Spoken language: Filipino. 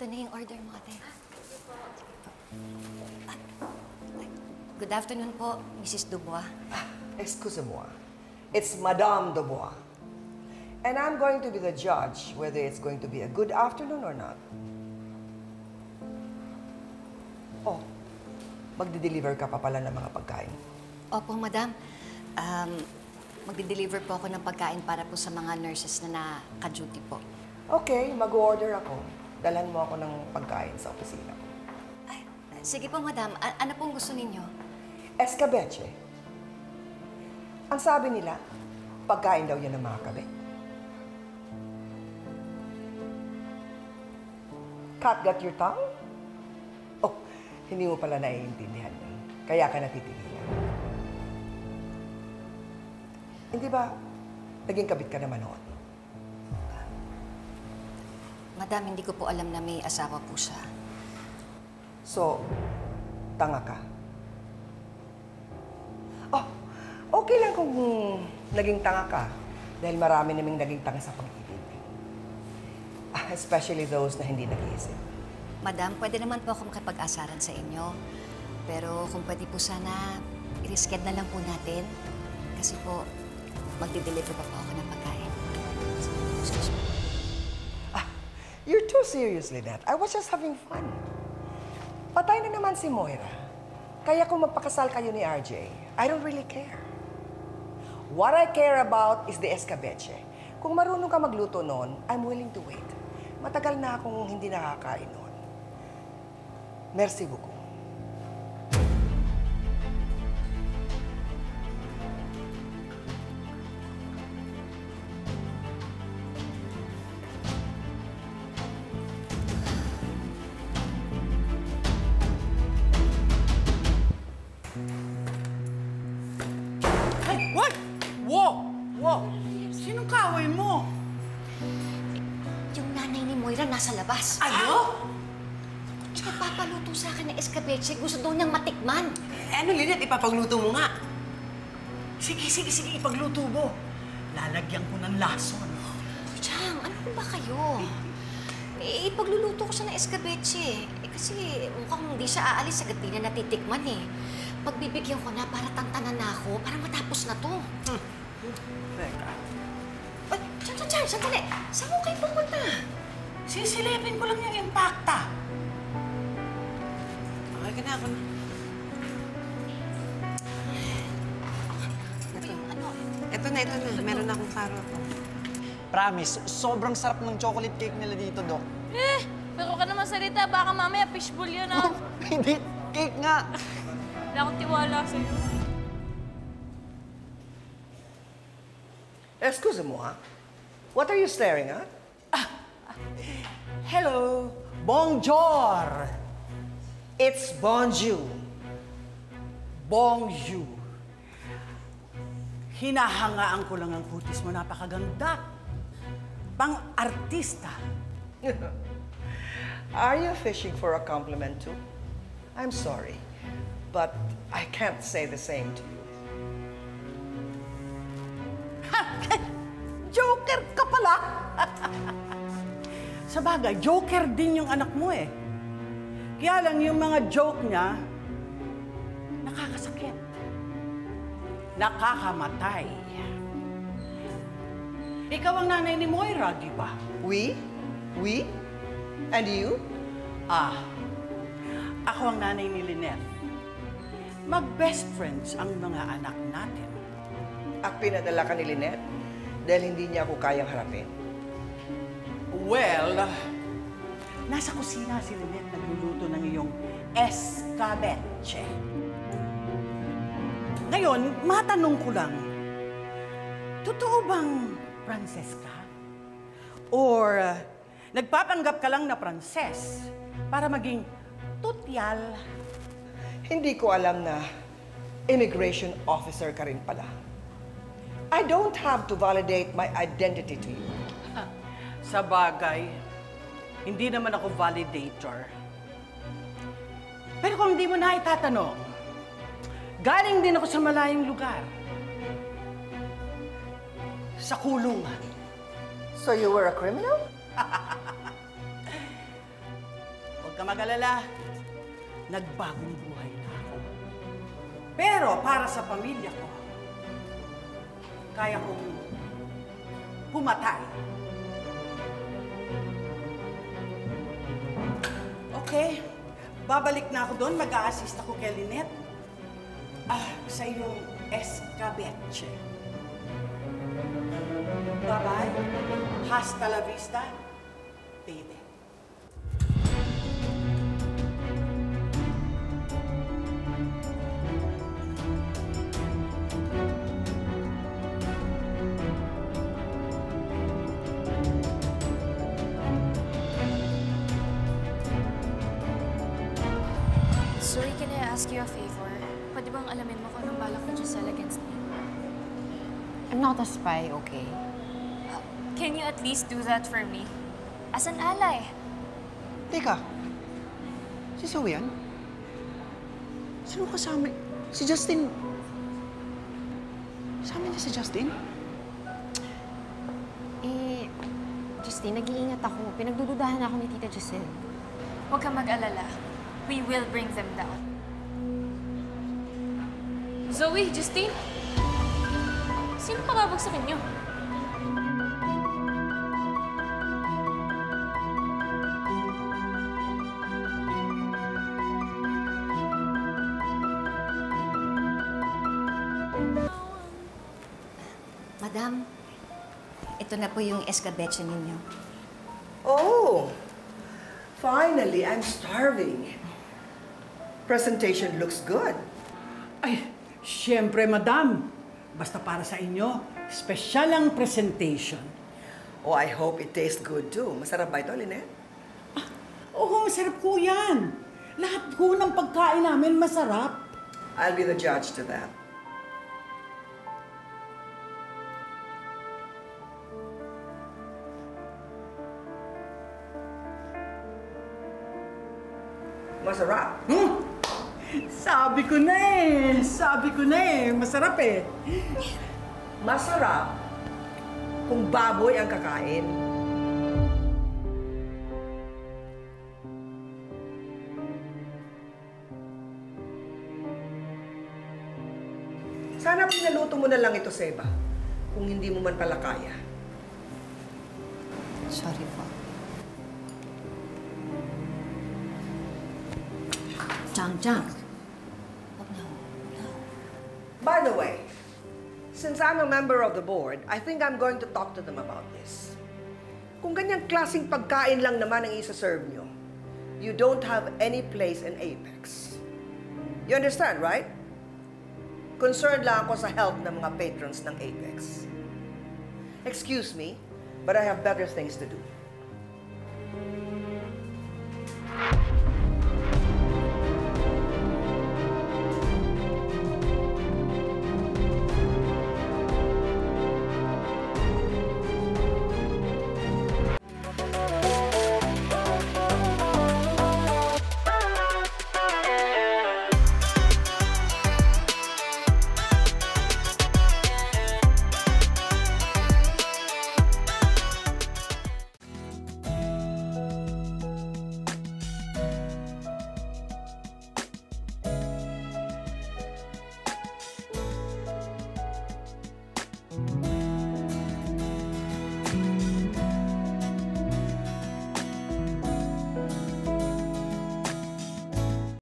na yung order mo, ate. Good afternoon po, Mrs. Dubois. Excusez-moi. It's Madame Dubois. And I'm going to be the judge whether it's going to be a good afternoon or not. Oh, magde-deliver ka pa pala ng mga pagkain. Opo, madam. Magde-deliver po ako ng pagkain para po sa mga nurses na naka-duty po. Okay, mag-order ako. Dalhan mo ako ng pagkain sa opisina ko. Ay, sige po, madam. Ano pong gusto ninyo? Escabeche. Ang sabi nila, pagkain daw yan ng mga kabe. Cat got your tongue? Oh, hindi mo pala naiintindihan yun. Kaya ka natitigilan. Hindi ba, naging kabit ka naman noon? Madam, hindi ko po alam na may asawa po siya. So, tanga ka? Oh, okay lang kung naging tanga ka. Dahil marami naming naging tanga sa pag-ibig. Especially those na hindi nag-iisip. Madam, pwede naman po ako makipag-asaran sa inyo. Pero kung pwede po sana, i-reschedule na lang po natin. Kasi po, magdi-deliver pa po ako ng pagkain. Excuse me. You're too serious, Lynette. I was just having fun. Patay na naman si Moira. Kaya kung magpakasal kayo ni RJ, I don't really care. What I care about is the escabeche. Kung marunong ka magluto noon, I'm willing to wait. Matagal na akong hindi nakakain noon. Merci beaucoup. Ay, what? Wow! Wow! Sinong kaaway mo? Yung nanay ni Moira nasa labas. Ano? Nagpapaluto sa akin ng escabeche. Gusto daw niyang matikman. Ano, Lynette? Ipapagluto mo nga. Sige, ipagluto mo. Lalagyan ko ng lason. Chang, ano ba kayo? Ipagluluto ko siya ng escabeche. Kasi mukhang hindi siya aalis agad di na natitikman eh. Pagbibigyan ko na para tantanan na ako, para matapos na to. Teka. Ay, Chan, sandali. Saan mo kayo pupunta? Sisilipin ko lang yung impacta. Okay ka na ako na. Ito yung ano? Ito na. Meron akong klaro ako. Promise, sobrang sarap ng chocolate cake nila dito, Doc. Pero ka naman salita, baka mamaya fishbowl yun, ah. Hindi, cake nga. Wala akong tiwala sa'yo. Excusez-moi. What are you staring at? Hello! Bonjour! It's bonjour. Bonjour. Hinahangaan ko lang ang kutis mo. Napakaganda. Pang-artista. Are you fishing for a compliment too? I'm sorry, but I can't say the same to you. Joker ka pala! Sabagay, joker din yung anak mo eh. Kaya lang yung mga joke niya, nakakasakit. Nakakamatay. Ikaw ang nanay ni Moira, di ba? We? And you? Ako ang nanay ni Lynette. Mag-best friends ang mga anak natin. At pinadala ka ni Lynette dahil hindi niya ako kayang harapin. Well, nasa kusina si Lynette nagluluto ng iyong escabeche. Ngayon, matanong ko lang, totoo bang Pranses ka? Or nagpapanggap ka lang na Pranses para maging tutyal? Hindi ko alam na immigration officer ka rin pala. I don't have to validate my identity to you. Sa bagay, hindi naman ako validator. Pero kung hindi mo na itatanong, galing din ako sa malayong lugar. Sa kulungan. So you were a criminal? ka mag-alala. Nagbagong buhay na ako. Pero para sa pamilya ko, kaya kong pumatay. Okay, babalik na ako doon. Mag-a-assist ako kay Lynette. Sa iyong escabeche. Bye-bye. Hasta la vista, baby. Zoe, can I ask you a favor? Pwede bang alamin mo kung anong balak ni Giselle against me? I'm not a spy, okay? Can you at least do that for me? As an ally. Teka, si Zoe yan? Sino kasama? Si Justin. Kasama niya si Justin? Justine, nag-iingat ako. Pinagdududahan ako ni Tita Giselle. Huwag kang mag-alala. We will bring them down. Zoe, Justine? Sino pababagsakin niyo? Madam, ito na po yung escabeche ninyo. Oh, finally, I'm starving. Presentation looks good. Ay, siyempre, madam. Basta para sa inyo, special ang presentation. Oh, I hope it tastes good too. Masarap ba ito, Lynette? Oo, masarap po yan. Lahat po ng pagkain namin masarap. I'll be the judge to that. Masarap. Sabi ko na eh. Sabi ko na eh. Masarap eh. Masarap kung baboy ang kakain. Sana pinaluto mo na lang ito, Seba. Kung hindi mo man pala kaya. Sorry po. Jang. Oh, no. By the way, since I'm a member of the board, I think I'm going to talk to them about this. Kung ganyang klaseng pagkain lang naman ang isa-serve nyo, you don't have any place in Apex. You understand, right? Concerned lang ako sa health ng mga patrons ng Apex. Excuse me, but I have better things to do.